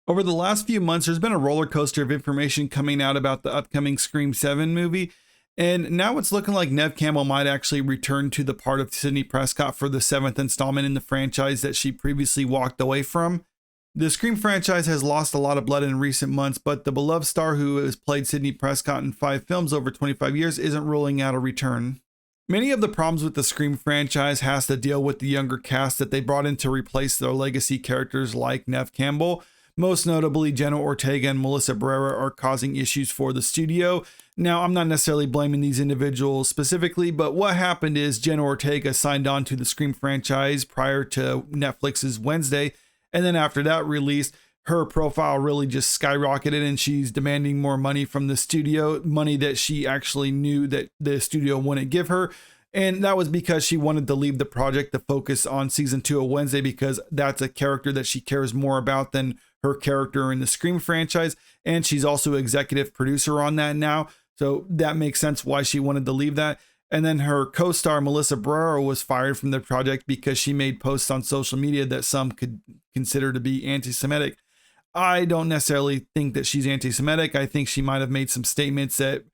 Over the last few months, there's been a roller coaster of information coming out about the upcoming Scream 7 movie. And now it's looking like Neve Campbell might actually return to the part of Sidney Prescott for the seventh installment in the franchise that she previously walked away from. The Scream franchise has lost a lot of blood in recent months, but the beloved star who has played Sidney Prescott in 5 films over 25 years isn't ruling out a return. Many of the problems with the Scream franchise has to deal with the younger cast that they brought in to replace their legacy characters like Neve Campbell. Most notably, Jenna Ortega and Melissa Barrera are causing issues for the studio. Now, I'm not necessarily blaming these individuals specifically, but what happened is Jenna Ortega signed on to the Scream franchise prior to Netflix's Wednesday, and then after that release, her profile really just skyrocketed and she's demanding more money from the studio, money that she actually knew that the studio wouldn't give her. And that was because she wanted to leave the project to focus on season 2 of Wednesday, because that's a character that she cares more about than her character in the Scream franchise. And she's also executive producer on that now. So that makes sense why she wanted to leave that. And then her co-star Melissa Barrera was fired from the project because she made posts on social media that some could consider to be anti-Semitic. I don't necessarily think that she's anti-Semitic. I think she might have made some statements that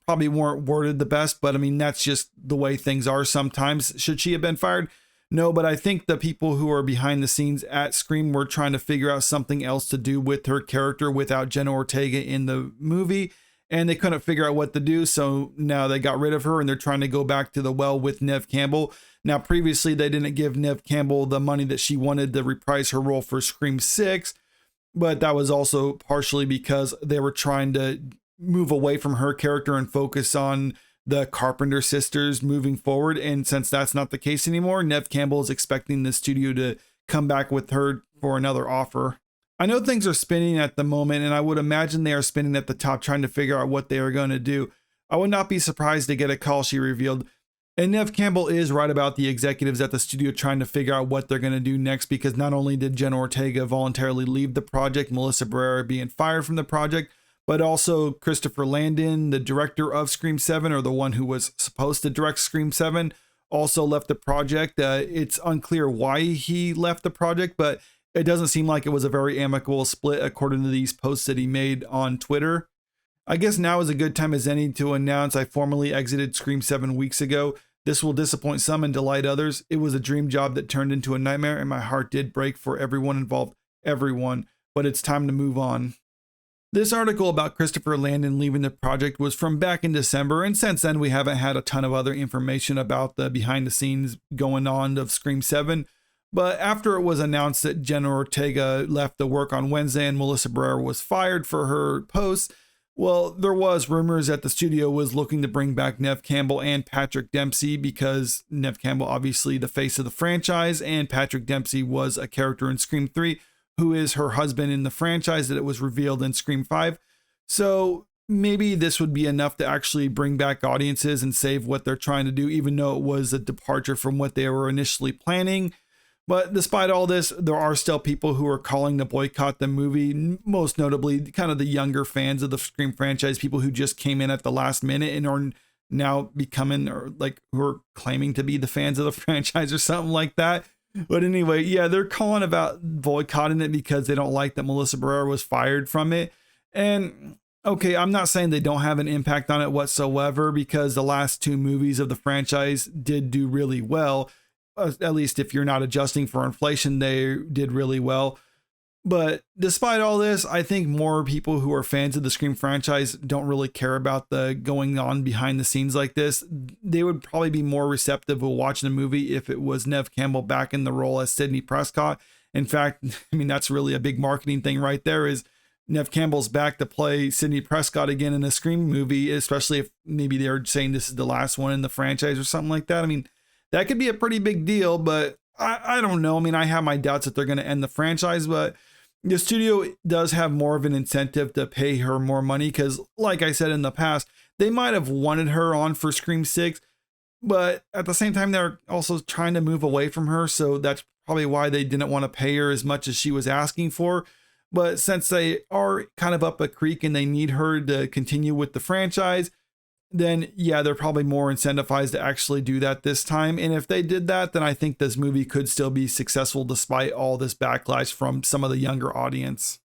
probably weren't worded the best, but I mean, that's just the way things are sometimes. Should she have been fired? No, but I think the people who are behind the scenes at Scream were trying to figure out something else to do with her character without Jenna Ortega in the movie, and they couldn't figure out what to do. So now they got rid of her and they're trying to go back to the well with Neve Campbell. Now, previously, they didn't give Neve Campbell the money that she wanted to reprise her role for Scream 6, but that was also partially because they were trying to move away from her character and focus on the Carpenter sisters moving forward. And since that's not the case anymore, Neve Campbell is expecting the studio to come back with her for another offer. I know things are spinning at the moment, and I would imagine they are spinning at the top trying to figure out what they are going to do. I would not be surprised to get a call, she revealed. And Neve Campbell is right about the executives at the studio trying to figure out what they're going to do next, because not only did Jenna Ortega voluntarily leave the project, Melissa Barrera being fired from the project, but also Christopher Landon, the director of Scream 7, or the one who was supposed to direct Scream 7, also left the project. It's unclear why he left the project, but it doesn't seem like it was a very amicable split according to these posts that he made on Twitter. I guess now is a good time as any to announce I formally exited Scream 7 weeks ago. This will disappoint some and delight others. It was a dream job that turned into a nightmare, and my heart did break for everyone involved, everyone, but it's time to move on. This article about Christopher Landon leaving the project was from back in December, and since then we haven't had a ton of other information about the behind the scenes going on of Scream 7. But after it was announced that Jenna Ortega left the work on Wednesday and Melissa Barrera was fired for her posts, well, there was rumors that the studio was looking to bring back Neve Campbell and Patrick Dempsey, because Neve Campbell, obviously the face of the franchise, and Patrick Dempsey was a character in Scream 3, who is her husband in the franchise that it was revealed in Scream 5. So maybe this would be enough to actually bring back audiences and save what they're trying to do, even though it was a departure from what they were initially planning. But despite all this, there are still people who are calling to boycott the movie, most notably kind of the younger fans of the Scream franchise, people who just came in at the last minute and are now becoming, or like who are claiming to be the fans of the franchise or something like that. But anyway, yeah, they're calling about boycotting it because they don't like that Melissa Barrera was fired from it. And okay, I'm not saying they don't have an impact on it whatsoever, because the last 2 movies of the franchise did do really well. At least if you're not adjusting for inflation, they did really well. But despite all this, I think more people who are fans of the Scream franchise don't really care about the going on behind the scenes like this. They would probably be more receptive of watching the movie if it was Neve Campbell back in the role as Sidney Prescott. In fact, I mean, that's really a big marketing thing right there, is Neve Campbell's back to play Sidney Prescott again in a Scream movie, especially if maybe they're saying this is the last one in the franchise or something like that. I mean, that could be a pretty big deal, but I don't know. I mean, I have my doubts that they're going to end the franchise, but the studio does have more of an incentive to pay her more money, because like I said in the past, they might have wanted her on for Scream 6, but at the same time, they're also trying to move away from her. So that's probably why they didn't want to pay her as much as she was asking for. But since they are kind of up a creek and they need her to continue with the franchise, then yeah, they're probably more incentivized to actually do that this time. And if they did that, then I think this movie could still be successful despite all this backlash from some of the younger audience.